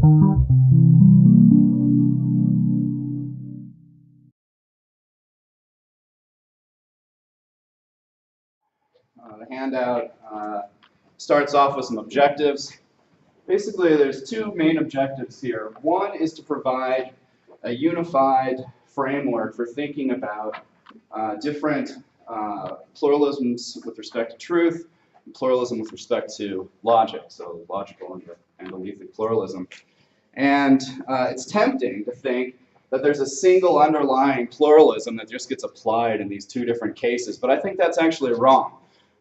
The handout starts off with some objectives. Basically, there's two main objectives here. One is to provide a unified framework for thinking about different pluralisms with respect to truth, and pluralism with respect to logic, so logical and Alethic pluralism. And it's tempting to think that there's a single underlying pluralism that just gets applied in these two different cases, but I think that's actually wrong.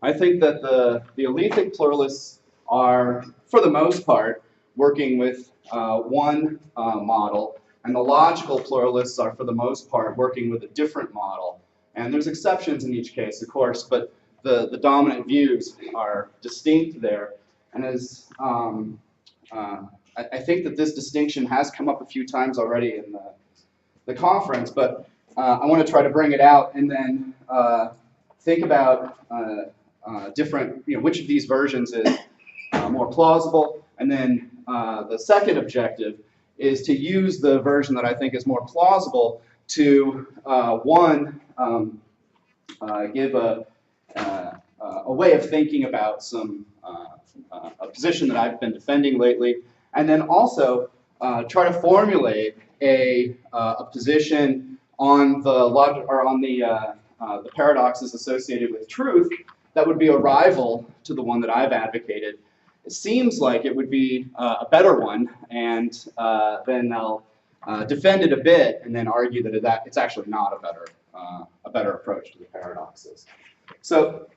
I think that the Alethic pluralists are, for the most part, working with one model, and the logical pluralists are, for the most part, working with a different model. And there's exceptions in each case, of course, but the dominant views are distinct there. And as I think that this distinction has come up a few times already in the conference, but I want to try to bring it out and then think about different, which of these versions is more plausible. And then the second objective is to use the version that I think is more plausible to, give a way of thinking about a position that I've been defending lately, and then also try to formulate a position on the logic or on the paradoxes associated with truth that would be a rival to the one that I've advocated. It seems like it would be a better one, and then I'll defend it a bit and then argue that it's actually not a better approach to the paradoxes. So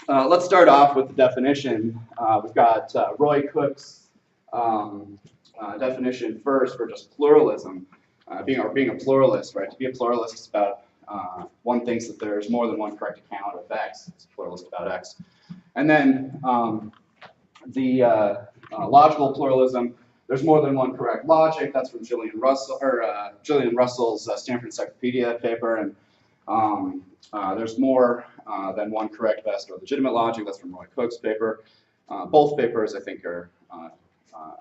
let's start off with the definition. We've got Roy Cook's definition first for just pluralism, being a pluralist, right? To be a pluralist is about one thinks that there's more than one correct account of X. It's a pluralist about X. And then the logical pluralism, there's more than one correct logic. That's from Gillian Russell's Stanford Encyclopedia paper, and there's more than one correct, best, or legitimate logic. That's from Roy Cook's paper. Both papers, I think, are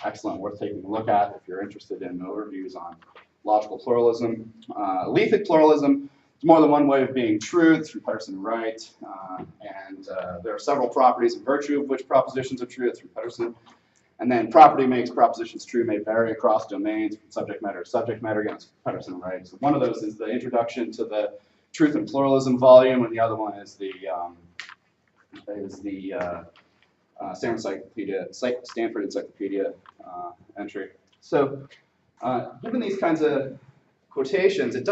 excellent, worth taking a look at if you're interested in overviews on logical pluralism. Alethic pluralism is more than one way of being true. It's through Pedersen and Wright, and there are several properties in virtue of which propositions are true. It's through Pedersen. And then property makes propositions true may vary across domains, from subject matter to subject matter. Again, it's Pedersen and Wright. So one of those is the introduction to the Truth and Pluralism volume, and the other one is the Stanford Encyclopedia entry. So given these kinds of quotations, it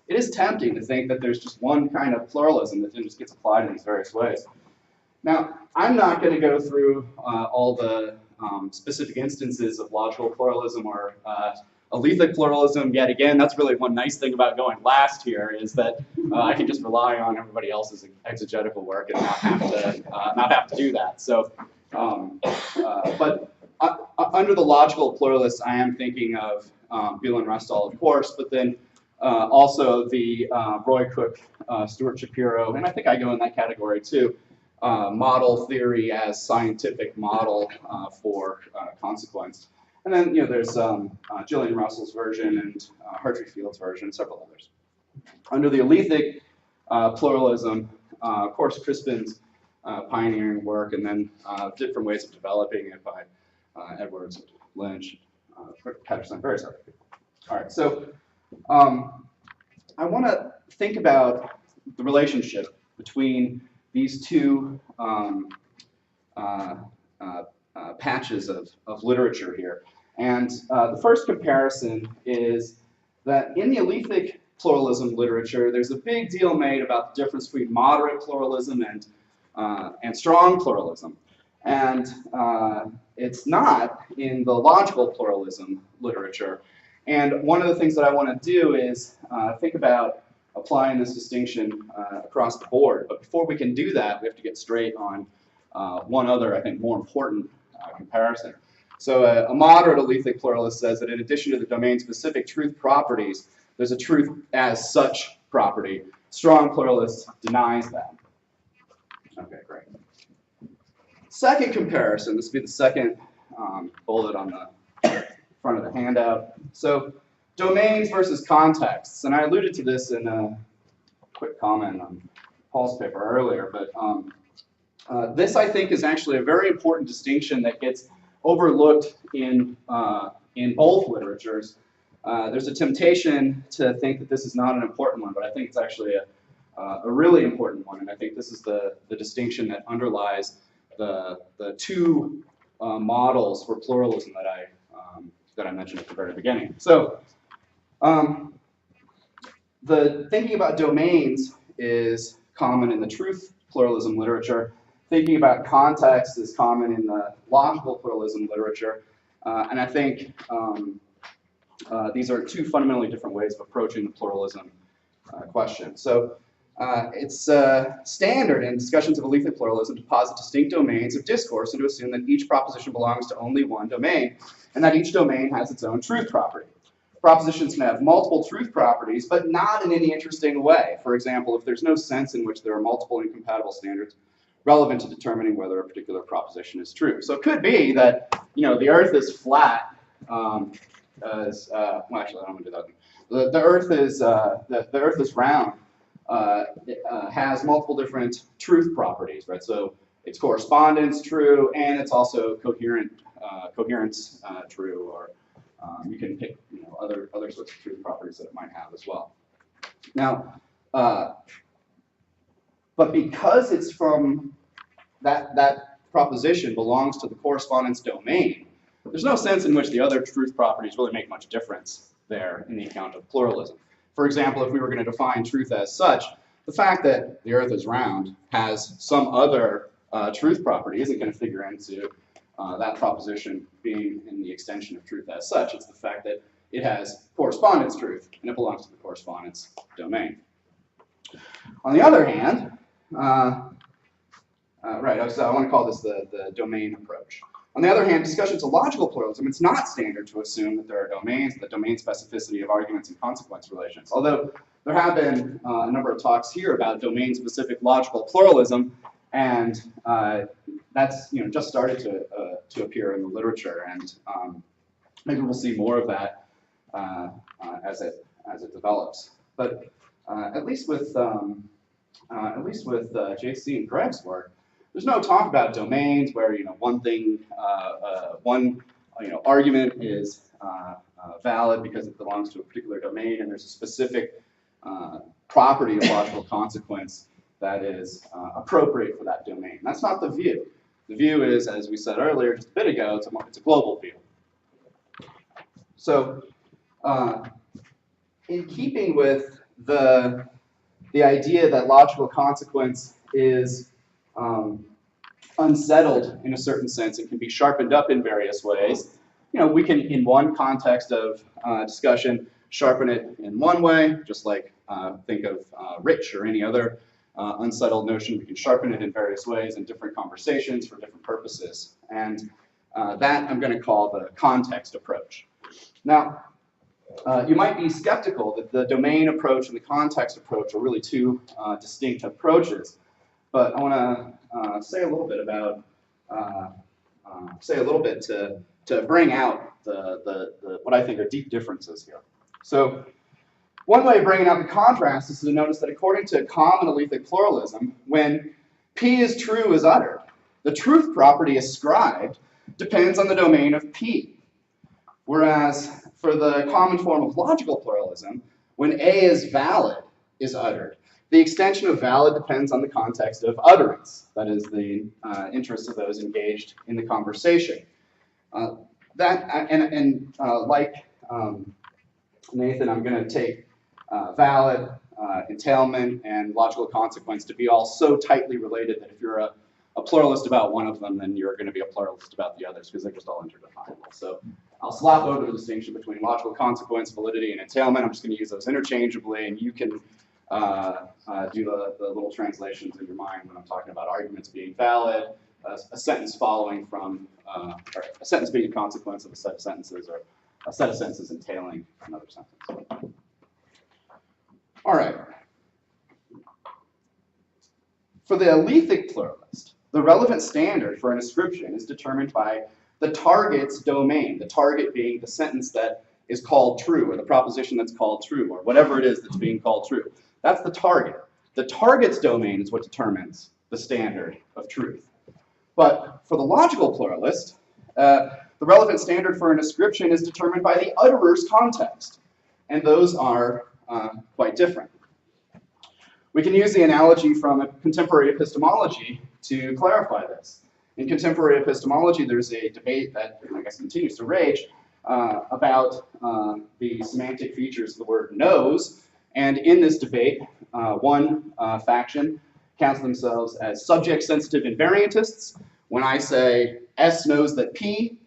is tempting to think that there's just one kind of pluralism that just gets applied in these various ways. Now, I'm not going to go through all the specific instances of logical pluralism or Alethic pluralism yet again. That's really one nice thing about going last here, is that I can just rely on everybody else's exegetical work and not have to do that. So, but under the logical pluralists, I am thinking of Beal and Restall, of course, but then also the Roy Cook, Stuart Shapiro, and I think I go in that category too. Model theory as scientific model for consequence. And then, there's Gillian Russell's version and Hartree Field's version, and several others. Under the Alethic pluralism, of course, Crispin's pioneering work, and then different ways of developing it by Edwards, Lynch, Pedersen, various other people. All right, so I want to think about the relationship between these two patches of literature here. And the first comparison is that in the Alethic pluralism literature, there's a big deal made about the difference between moderate pluralism and strong pluralism. And it's not in the logical pluralism literature. And one of the things that I want to do is think about applying this distinction across the board. But before we can do that, we have to get straight on one other, I think, more important comparison. So a moderate Alethic pluralist says that in addition to the domain-specific truth properties, there's a truth as such property. Strong pluralist denies that. Okay, great. Second comparison, this would be the second bullet on the front of the handout. So domains versus contexts, and I alluded to this in a quick comment on Paul's paper earlier, but this, I think, is actually a very important distinction that gets overlooked in both literatures. There's a temptation to think that this is not an important one, but I think it's actually a really important one, and I think this is the distinction that underlies the two models for pluralism that I mentioned at the very beginning. So the thinking about domains is common in the truth pluralism literature. Thinking about context is common in the logical pluralism literature, and I think these are two fundamentally different ways of approaching the pluralism question. So it's standard in discussions of Alethic pluralism to posit distinct domains of discourse and to assume that each proposition belongs to only one domain, and that each domain has its own truth property. Propositions can have multiple truth properties, but not in any interesting way. For example, if there's no sense in which there are multiple incompatible standards relevant to determining whether a particular proposition is true. So it could be that, the Earth is flat. Well, actually, I don't want to do that. The Earth is round. It has multiple different truth properties, right? So its correspondence true, and it's also coherence true, or you can pick other sorts of truth properties that it might have as well. Now, but because it's from that proposition belongs to the correspondence domain, there's no sense in which the other truth properties really make much difference there in the account of pluralism. For example, if we were going to define truth as such, the fact that the Earth is round has some other truth property isn't going to figure into that proposition being in the extension of truth as such. It's the fact that it has correspondence truth, and it belongs to the correspondence domain. On the other hand, right, so I want to call this the domain approach. On the other hand, discussions of logical pluralism, it's not standard to assume that there are domains, the domain specificity of arguments and consequence relations. Although there have been a number of talks here about domain-specific logical pluralism, and that's just started to appear in the literature, and maybe we'll see more of that as it develops. But at least with JC and Greg's work, there's no talk about domains where one thing, one argument is valid because it belongs to a particular domain, and there's a specific property of logical consequence that is appropriate for that domain. That's not the view. The view is, as we said earlier, just a bit ago, it's a global view. So, in keeping with the idea that logical consequence is unsettled in a certain sense and can be sharpened up in various ways, we can, in one context of discussion, sharpen it in one way, just like think of rich or any other unsettled notion. We can sharpen it in various ways in different conversations for different purposes. And that I'm going to call the context approach. Now, you might be skeptical that the domain approach and the context approach are really two distinct approaches, but I want to say a little bit about to bring out the what I think are deep differences here. So, one way of bringing out the contrast is to notice that according to common Alethic pluralism, when P is true is uttered, the truth property ascribed depends on the domain of P. Whereas for the common form of logical pluralism, when A is valid is uttered, the extension of valid depends on the context of utterance, that is, the interests of those engaged in the conversation. Like Nathan, I'm going to take valid, entailment, and logical consequence to be all so tightly related that if you're a pluralist about one of them, then you're going to be a pluralist about the others because they're just all interdefinable. So I'll slap over the distinction between logical consequence, validity, and entailment. I'm just going to use those interchangeably, and you can do the little translations in your mind when I'm talking about arguments being valid, a sentence following from, or a sentence being a consequence of a set of sentences, or a set of sentences entailing another sentence. All right. For the Alethic pluralist, the relevant standard for an ascription is determined by the target's domain, the target being the sentence that is called true, or the proposition that's called true, or whatever it is that's being called true. That's the target. The target's domain is what determines the standard of truth. But for the logical pluralist, the relevant standard for an ascription is determined by the utterer's context, and those are quite different. We can use the analogy from contemporary epistemology to clarify this. In contemporary epistemology, there's a debate that, I guess, continues to rage about the semantic features of the word knows. And in this debate, one faction counts themselves as subject-sensitive invariantists. When I say S knows that P,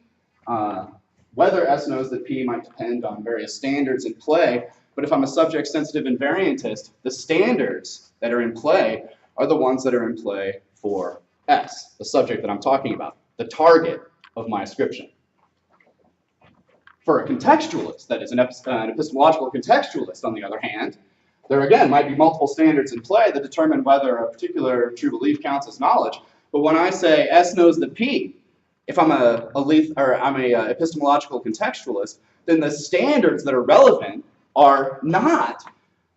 whether S knows that P might depend on various standards in play, but if I'm a subject-sensitive invariantist, the standards that are in play are the ones that are in play for S, the subject that I'm talking about, the target of my ascription. For a contextualist, that is an epistemological contextualist, on the other hand, there again might be multiple standards in play that determine whether a particular true belief counts as knowledge. But when I say S knows that P, if I'm a epistemological contextualist, then the standards that are relevant are not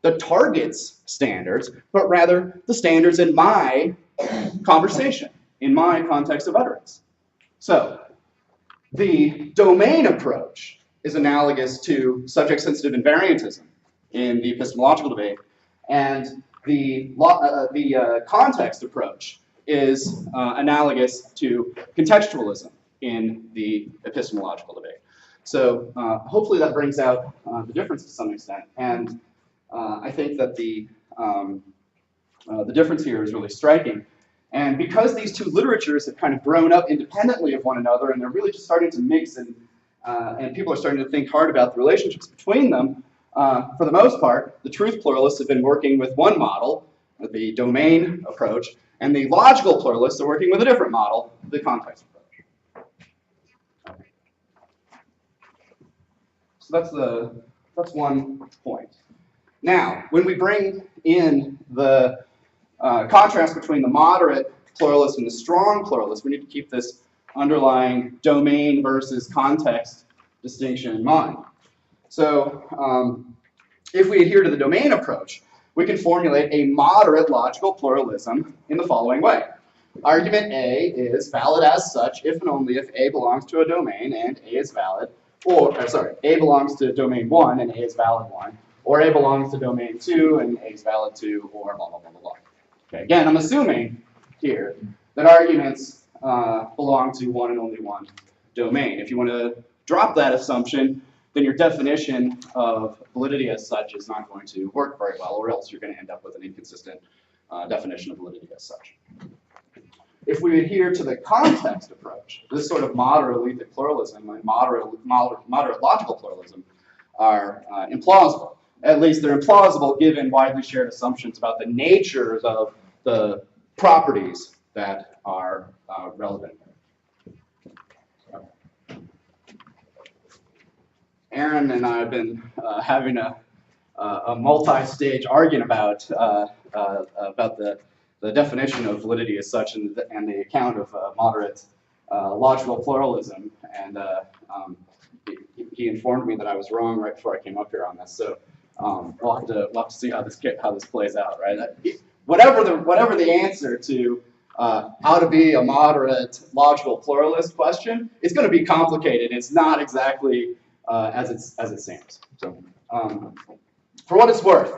the target's standards, but rather the standards in my conversation, in my context of utterance. So the domain approach is analogous to subject-sensitive invariantism in the epistemological debate, and the context approach is analogous to contextualism in the epistemological debate. So hopefully that brings out the difference to some extent, and I think that the difference here is really striking. And because these two literatures have kind of grown up independently of one another, and they're really just starting to mix, and people are starting to think hard about the relationships between them, for the most part, the truth pluralists have been working with one model, the domain approach, and the logical pluralists are working with a different model, the context approach. So that's one point. Now, when we bring in the contrast between the moderate pluralist and the strong pluralist, we need to keep this underlying domain versus context distinction in mind. So if we adhere to the domain approach, we can formulate a moderate logical pluralism in the following way. Argument A is valid as such if and only if A belongs to a domain and A is valid, A belongs to domain 1 and A is valid 1, or A belongs to domain 2 and A is valid 2, or blah, blah, blah, blah, blah. Okay, again, I'm assuming here that arguments belong to one and only one domain. If you want to drop that assumption, then your definition of validity as such is not going to work very well, or else you're going to end up with an inconsistent definition of validity as such. If we adhere to the context approach, this sort of moderate Alethic pluralism and moderate logical pluralism are implausible. At least they're implausible given widely shared assumptions about the natures of the properties that are relevant. Aaron and I have been having a multi-stage argument about the definition of validity as such and the account of moderate logical pluralism, and he informed me that I was wrong right before I came up here on this. So we'll have to see how this plays out, right? Whatever the answer to how to be a moderate logical pluralist question, it's going to be complicated. It's not exactly as it seems. So for what it's worth,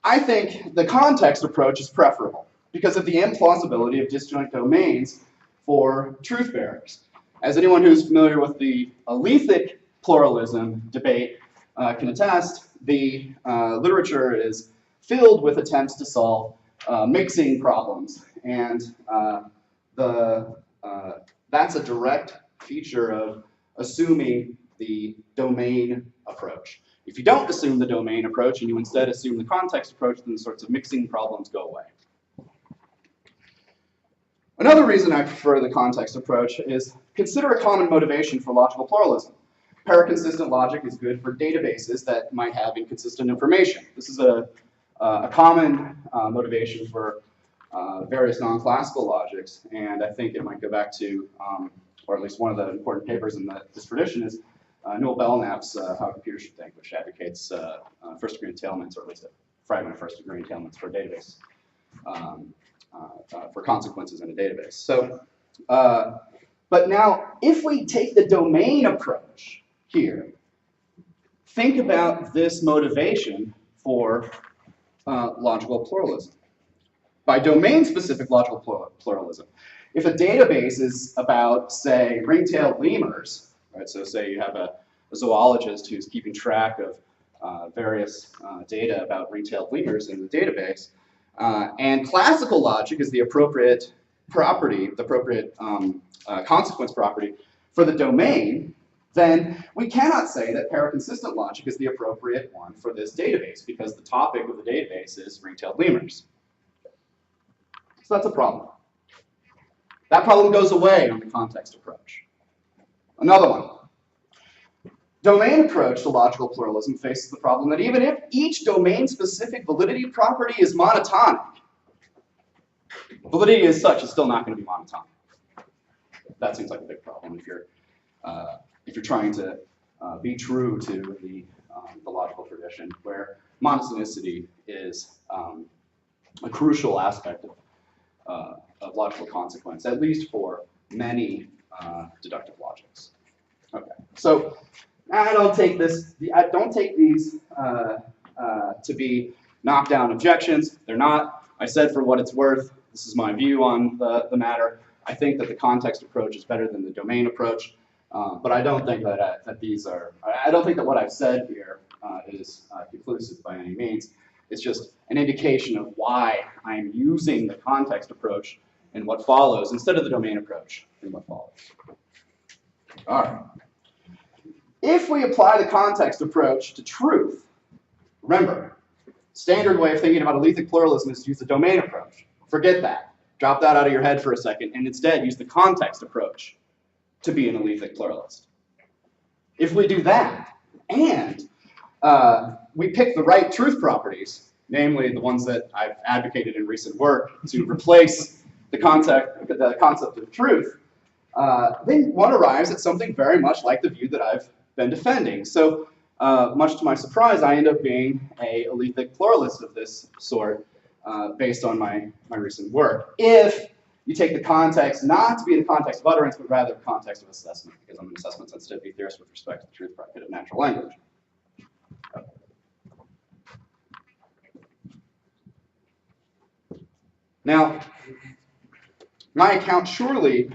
I think the context approach is preferable because of the implausibility of disjoint domains for truth bearers. As anyone who's familiar with the Alethic pluralism debate can attest, the literature is filled with attempts to solve mixing problems, and that's a direct feature of assuming the domain approach. If you don't assume the domain approach and you instead assume the context approach, then the sorts of mixing problems go away. Another reason I prefer the context approach is consider a common motivation for logical pluralism. Paraconsistent logic is good for databases that might have inconsistent information. This is a common motivation for various non-classical logics, and I think it might go back to or at least one of the important papers in this tradition, is Noel Belknap's How Computers Should Think, which advocates first-degree entailments, or at least a fragment of first-degree entailments for a database, for consequences in a database. So, but now, if we take the domain approach here, think about this motivation for logical pluralism. By domain-specific logical pluralism, if a database is about, say, ring-tailed lemurs, right? So say you have a zoologist who's keeping track of various data about ring-tailed lemurs in the database, and classical logic is the appropriate property, the appropriate consequence property for the domain, then we cannot say that paraconsistent logic is the appropriate one for this database, because the topic of the database is ring-tailed lemurs. So that's a problem. That problem goes away on the context approach. Another one. Domain approach to logical pluralism faces the problem that even if each domain-specific validity property is monotonic, validity as such is still not going to be monotonic. That seems like a big problem if you're trying to be true to the logical tradition, where monotonicity is a crucial aspect of logical consequence, at least for many deductive logics. Okay, so I don't take these to be knockdown objections. They're not. I said for what it's worth. This is my view on the matter. I think that the context approach is better than the domain approach, but I don't think that these are. I don't think that what I've said here is conclusive by any means. It's just an indication of why I'm using the context approach in what follows instead of the domain approach in what follows. All right. If we apply the context approach to truth, remember, standard way of thinking about Alethic pluralism is to use the domain approach. Forget that. Drop that out of your head for a second and instead use the context approach to be an Alethic pluralist. If we do that and we pick the right truth properties, namely the ones that I've advocated in recent work to replace the concept of truth, then one arrives at something very much like the view that I've been defending. So much to my surprise, I end up being a Alethic pluralist of this sort based on my recent work. If you take the context not to be the context of utterance, but rather the context of assessment, because I'm an assessment sensitivity theorist with respect to the truth predicate of natural language. Now, my account surely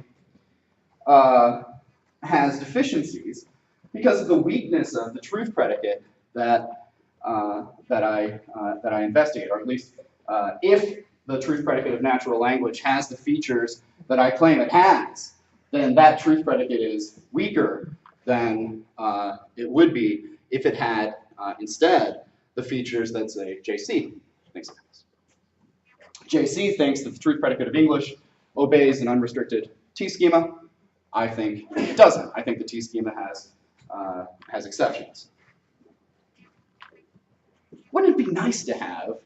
has deficiencies because of the weakness of the truth predicate that I investigate, or at least if the truth predicate of natural language has the features that I claim it has, then that truth predicate is weaker than it would be if it had instead the features that, say, JC thinks it has. JC thinks that the truth predicate of English obeys an unrestricted T-schema. I think it doesn't. I think the T-schema has exceptions. Wouldn't it be nice to have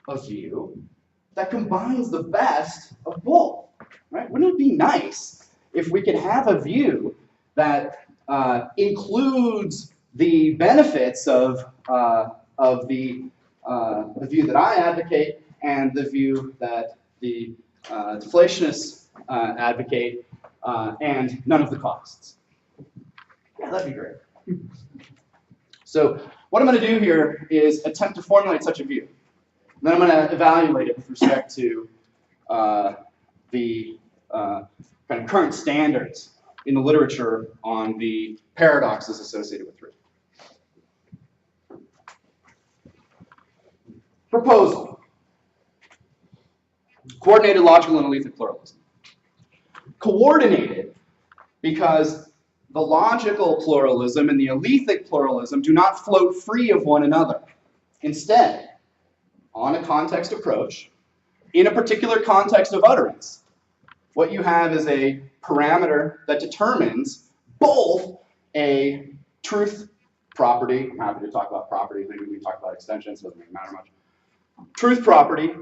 a view that combines the best of both? Right? Wouldn't it be nice if we could have a view that includes the benefits of the view that I advocate and the view that the deflationists advocate, and none of the costs? Yeah, that'd be great. So what I'm going to do here is attempt to formulate such a view. Then I'm going to evaluate it with respect to the kind of current standards in the literature on the paradoxes associated with truth. Proposal. Coordinated logical and Alethic pluralism. Coordinated because the logical pluralism and the Alethic pluralism do not float free of one another. Instead, on a context approach, in a particular context of utterance, what you have is a parameter that determines both a truth property. I'm happy to talk about property, maybe we can talk about extensions, doesn't really matter much. Truth property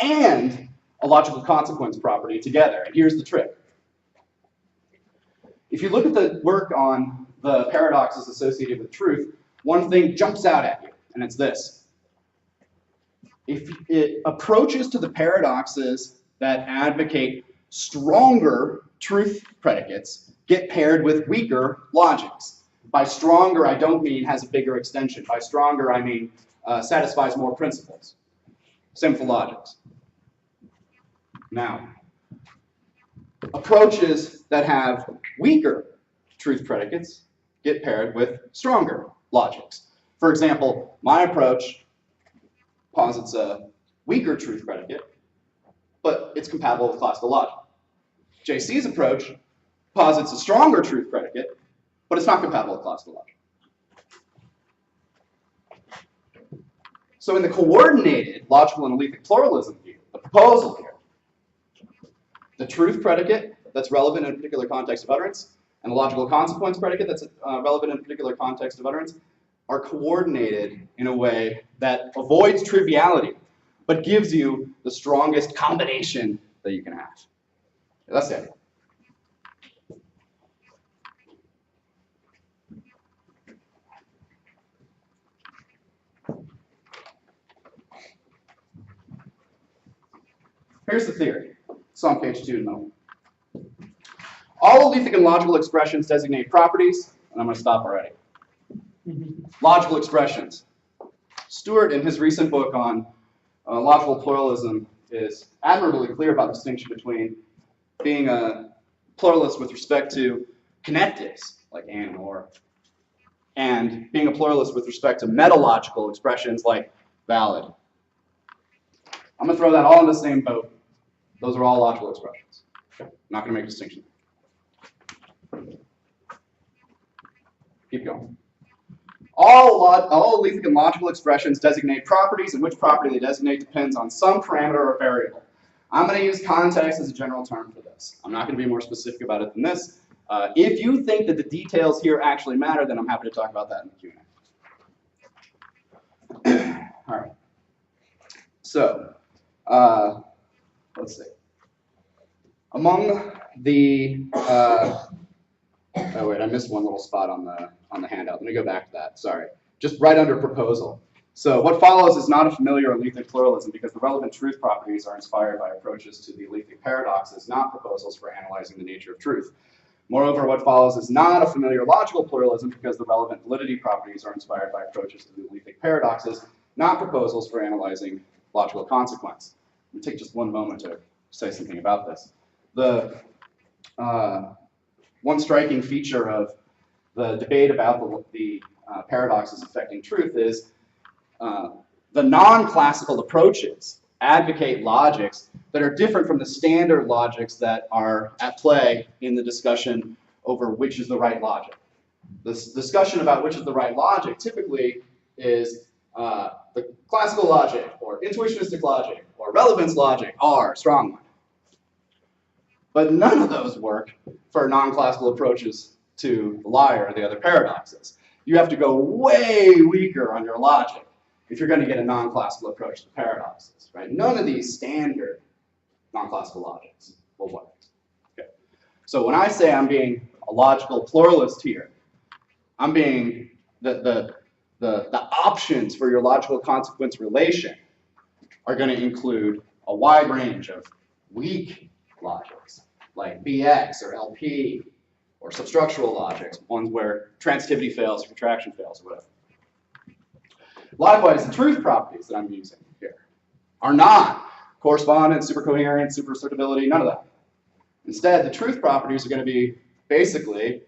and a logical consequence property together. And here's the trick. if you look at the work on the paradoxes associated with truth, one thing jumps out at you, and it's this. If it approaches to the paradoxes that advocate stronger truth predicates get paired with weaker logics. By stronger, I don't mean has a bigger extension. By stronger, I mean satisfies more principles. Same for logics. Now, approaches that have weaker truth predicates get paired with stronger logics. For example, my approach posits a weaker truth predicate, but it's compatible with classical logic. JC's approach posits a stronger truth predicate, but it's not compatible with classical logic. So in the coordinated logical and alethic pluralism view, the proposal here, the truth predicate that's relevant in a particular context of utterance and the logical consequence predicate that's relevant in a particular context of utterance are coordinated in a way that avoids triviality, but gives you the strongest combination that you can have. That's it. Here's the theory. It's on page 2 in the middle. All alethic and logical expressions designate properties, and I'm going to stop already. Logical expressions. Stewart, in his recent book on logical pluralism, is admirably clear about the distinction between being a pluralist with respect to connectives, like and or, and being a pluralist with respect to metalogical expressions like valid. I'm going to throw that all in the same boat. Those are all logical expressions. I'm not going to make a distinction. Keep going. All alethic and logical expressions designate properties, and which property they designate depends on some parameter or variable. I'm going to use context as a general term for this. I'm not going to be more specific about it than this. If you think that the details here actually matter, then I'm happy to talk about that in the Q&A. All right. So, let's see. Among the, oh wait, I missed one little spot on the handout. Let me go back to that. Sorry. Just right under proposal. So what follows is not a familiar alethic pluralism because the relevant truth properties are inspired by approaches to the alethic paradoxes, not proposals for analyzing the nature of truth. Moreover, what follows is not a familiar logical pluralism because the relevant validity properties are inspired by approaches to the alethic paradoxes, not proposals for analyzing logical consequence. Let me take just one moment to say something about this. The one striking feature of the debate about the paradoxes affecting truth is the non-classical approaches advocate logics that are different from the standard logics that are at play in the discussion over which is the right logic. This discussion about which is the right logic typically is the classical logic or intuitionistic logic or relevance logic are strong one. But none of those work for non-classical approaches to the liar or the other paradoxes. You have to go way weaker on your logic if you're going to get a non-classical approach to paradoxes, right? None of these standard non-classical logics will work. Okay. So when I say I'm being a logical pluralist here, I'm being the options for your logical consequence relation are going to include a wide range of weak logics, like BX or LP, or substructural logics, ones where transitivity fails or contraction fails or whatever. Likewise, the truth properties that I'm using here are not correspondence, supercoherence, superassertability, none of that. Instead, the truth properties are going to be basically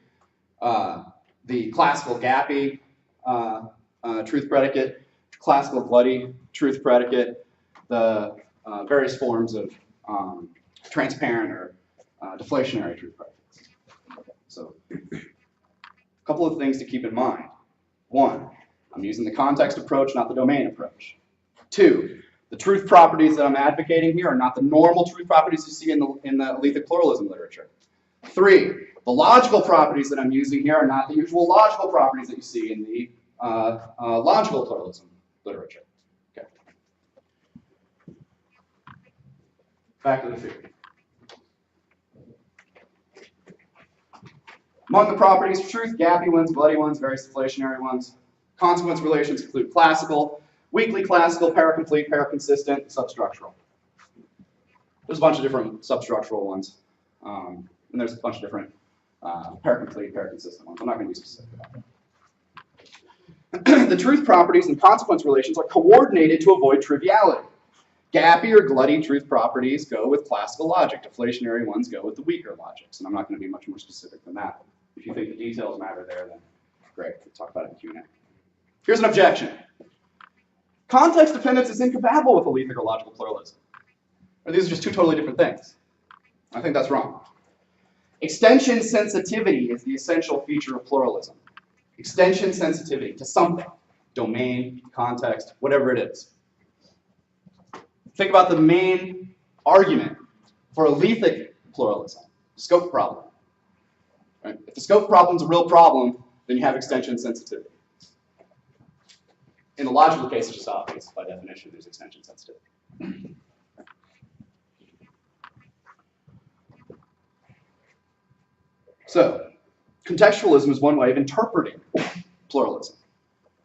the classical gappy truth predicate, classical glutty truth predicate, the various forms of transparent or deflationary truth predicates. Okay, so a couple of things to keep in mind. One, I'm using the context approach, not the domain approach. Two, the truth properties that I'm advocating here are not the normal truth properties you see in the alethic pluralism literature. Three, the logical properties that I'm using here are not the usual logical properties that you see in the logical pluralism literature. Okay. Back to the theory. Among the properties of truth, gappy ones, bloody ones, various deflationary ones. Consequence relations include classical, weakly classical, paracomplete, paraconsistent, substructural. There's a bunch of different substructural ones. And there's a bunch of different paracomplete, paraconsistent ones. I'm not going to be specific about that. The truth properties and consequence relations are coordinated to avoid triviality. Gappy or glutty truth properties go with classical logic. Deflationary ones go with the weaker logics. And I'm not going to be much more specific than that. If you think the details matter there, then great. We'll talk about it in Q&A. Here's an objection. Context dependence is incompatible with Alethic or logical pluralism. Or these are just two totally different things. I think that's wrong. Extension sensitivity is the essential feature of pluralism. Extension sensitivity to something. Domain, context, whatever it is. Think about the main argument for Alethic pluralism. Scope problem. Right? If the scope problem is a real problem, then you have extension sensitivity. In the logical case, it's just obvious. By definition, there's extension sensitivity. So, contextualism is one way of interpreting pluralism.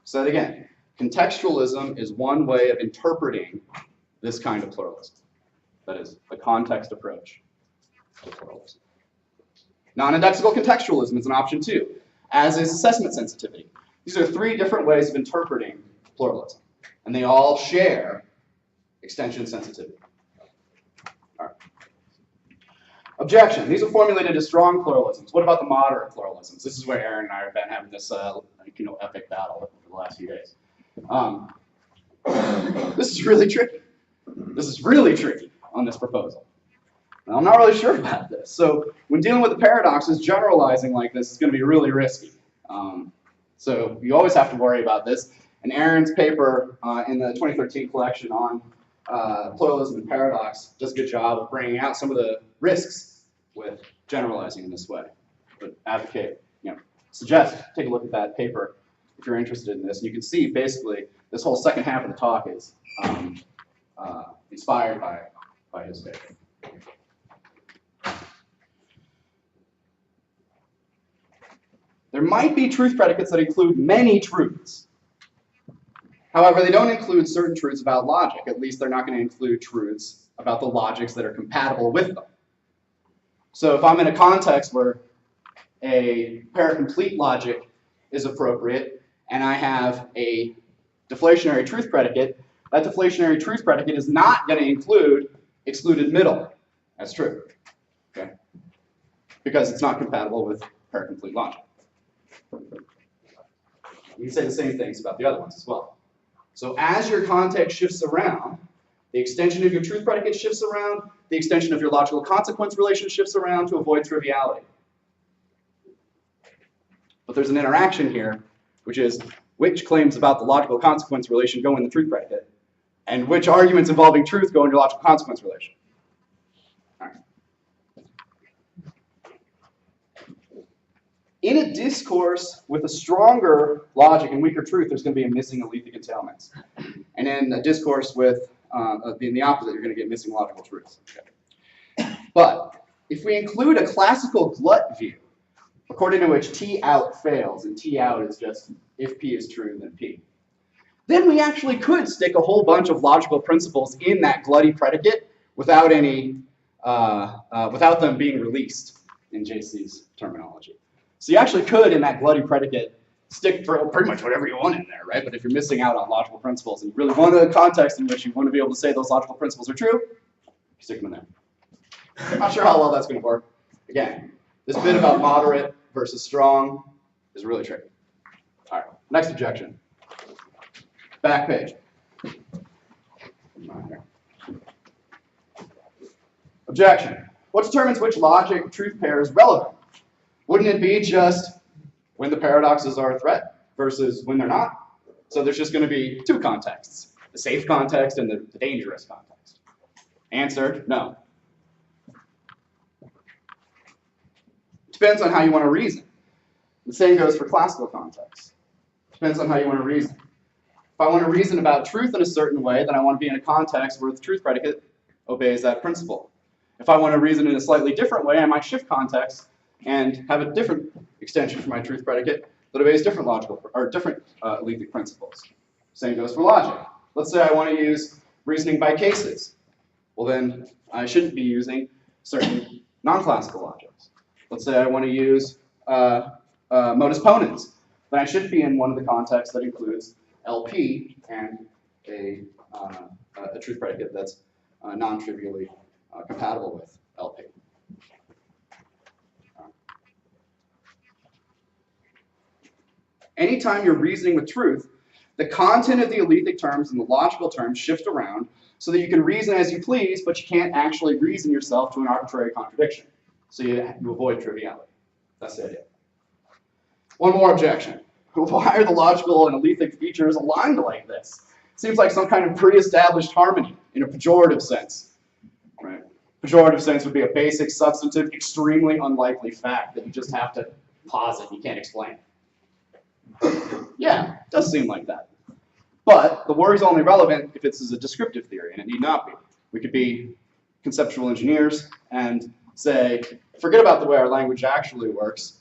Say it again. Contextualism is one way of interpreting this kind of pluralism. That is, the context approach to pluralism. Non-indexical contextualism is an option too, as is assessment sensitivity. These are three different ways of interpreting pluralism, and they all share extension sensitivity. All right. Objection. These are formulated as strong pluralisms. What about the moderate pluralisms? This is where Aaron and I have been having this epic battle over the last few days. This is really tricky. This is really tricky on this proposal. Now, I'm not really sure about this. So when dealing with the paradoxes, generalizing like this is going to be really risky. So you always have to worry about this. And Aaron's paper in the 2013 collection on pluralism and paradox does a good job of bringing out some of the risks with generalizing in this way. But advocate, suggest take a look at that paper if you're interested in this. And you can see basically this whole second half of the talk is inspired by his paper. There might be truth predicates that include many truths. However, they don't include certain truths about logic. At least they're not going to include truths about the logics that are compatible with them. So if I'm in a context where a paracomplete logic is appropriate and I have a deflationary truth predicate, that deflationary truth predicate is not going to include excluded middle. That's true. Okay? Because it's not compatible with paracomplete logic. You can say the same things about the other ones as well. So as your context shifts around, the extension of your truth predicate shifts around, the extension of your logical consequence relation shifts around to avoid triviality. But there's an interaction here, which is which claims about the logical consequence relation go in the truth predicate, and which arguments involving truth go in your logical consequence relation. All right. In a discourse with a stronger logic and weaker truth, there's going to be a missing Alethic entailments. And in a discourse with in the opposite, you're going to get missing logical truths. Okay. But if we include a classical glut view, according to which T out fails, and T out is just if P is true, then P, then we actually could stick a whole bunch of logical principles in that glutty predicate without any, without them being released in JC's terminology. So you actually could, in that glutty predicate, stick for pretty much whatever you want in there, right? But if you're missing out on logical principles and you really want a context in which you want to be able to say those logical principles are true, you stick them in there. I'm not sure how well that's going to work. Again, this bit about moderate versus strong is really tricky. All right, next objection. Back page. Objection. What determines which logic truth pair is relevant? Wouldn't it be just when the paradoxes are a threat versus when they're not? So there's just going to be two contexts, the safe context and the dangerous context. Answer, no. Depends on how you want to reason. The same goes for classical context. Depends on how you want to reason. If I want to reason about truth in a certain way, then I want to be in a context where the truth predicate obeys that principle. If I want to reason in a slightly different way, I might shift context and have a different extension for my truth predicate that obeys different logical or different Alethic principles. Same goes for logic. Let's say I want to use reasoning by cases. Well, then I shouldn't be using certain non-classical logics. Let's say I want to use modus ponens. Then I should be in one of the contexts that includes LP and a truth predicate that's non-trivially compatible with LP. Anytime you're reasoning with truth, the content of the Alethic terms and the logical terms shift around so that you can reason as you please, but you can't actually reason yourself to an arbitrary contradiction. So you avoid triviality. That's the idea. One more objection. Why are the logical and Alethic features aligned like this? Seems like some kind of pre-established harmony in a pejorative sense. Right? Pejorative sense would be a basic, substantive, extremely unlikely fact that you just have to posit, you can't explain. Yeah, it does seem like that. But the worry is only relevant if it's a descriptive theory, and it need not be. We could be conceptual engineers and say, forget about the way our language actually works.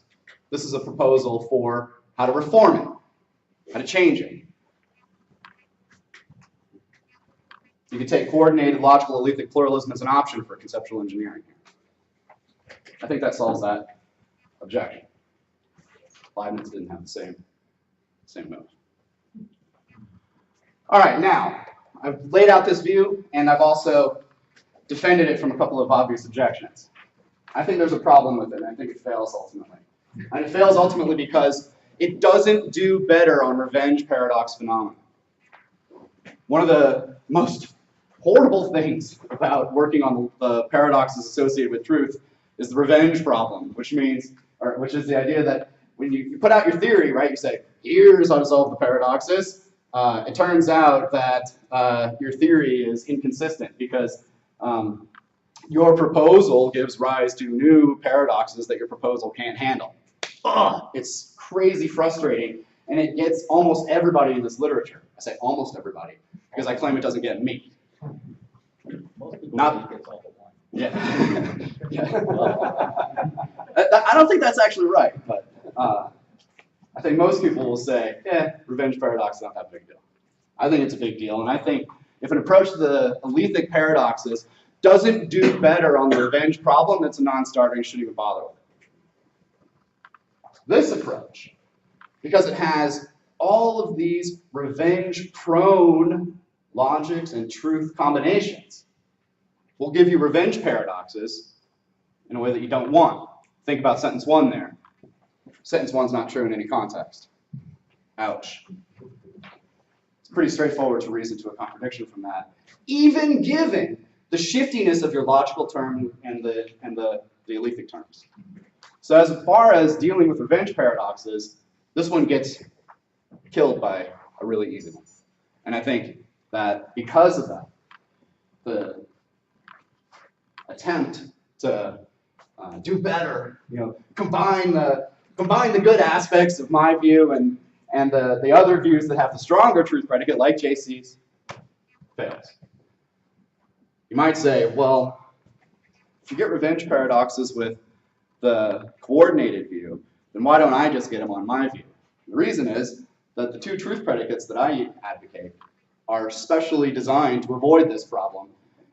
This is a proposal for how to reform it, how to change it. You could take coordinated logical Alethic pluralism as an option for conceptual engineering. I think that solves that objection. Leibniz didn't have the same move. All right, now, I've laid out this view, and I've also defended it from a couple of obvious objections. I think there's a problem with it, and I think it fails ultimately. And it fails ultimately because it doesn't do better on revenge paradox phenomena. One of the most horrible things about working on the paradoxes associated with truth is the revenge problem, which is the idea that when you put out your theory, right, you say, here's how to solve the paradoxes. It turns out that your theory is inconsistent because your proposal gives rise to new paradoxes that your proposal can't handle. It's crazy frustrating, and it gets almost everybody in this literature. I say almost everybody because I claim it doesn't get me. Not gets all the one. Yeah. Yeah. I don't think that's actually right, but I think most people will say, revenge paradox is not that big a deal. I think it's a big deal, and I think if an approach to the Alethic paradoxes doesn't do better on the revenge problem, it's a non-starter and you shouldn't even bother with it. This approach, because it has all of these revenge-prone logics and truth combinations, will give you revenge paradoxes in a way that you don't want. Think about sentence 1 there. Sentence 1's not true in any context. Ouch. It's pretty straightforward to reason to a contradiction from that, even given the shiftiness of your logical term and the Alethic terms. So as far as dealing with revenge paradoxes, this one gets killed by a really easy one. And I think that because of that, the attempt to do better, combine the good aspects of my view and the other views that have the stronger truth predicate, like JC's, fails. You might say, well, if you get revenge paradoxes with the coordinated view, then why don't I just get them on my view? The reason is that the two truth predicates that I advocate are specially designed to avoid this problem,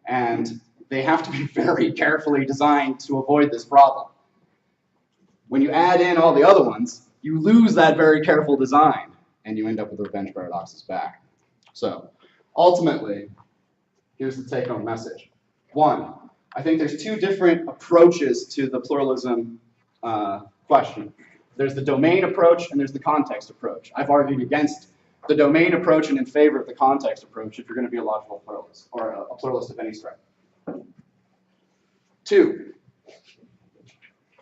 and they have to be very carefully designed to avoid this problem. When you add in all the other ones, you lose that very careful design, and you end up with the revenge paradoxes back. So, ultimately, here's the take-home message. 1, I think there's 2 different approaches to the pluralism question. There's the domain approach and there's the context approach. I've argued against the domain approach and in favor of the context approach if you're going to be a logical pluralist, or a pluralist of any stripe. 2,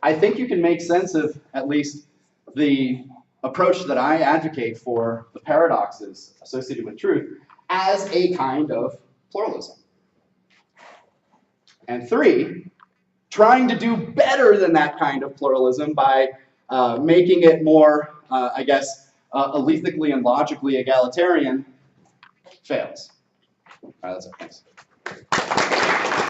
I think you can make sense of at least the approach that I advocate for the paradoxes associated with truth as a kind of pluralism. And 3, trying to do better than that kind of pluralism by making it more, alethically and logically egalitarian, fails. All right, that's it. Thanks.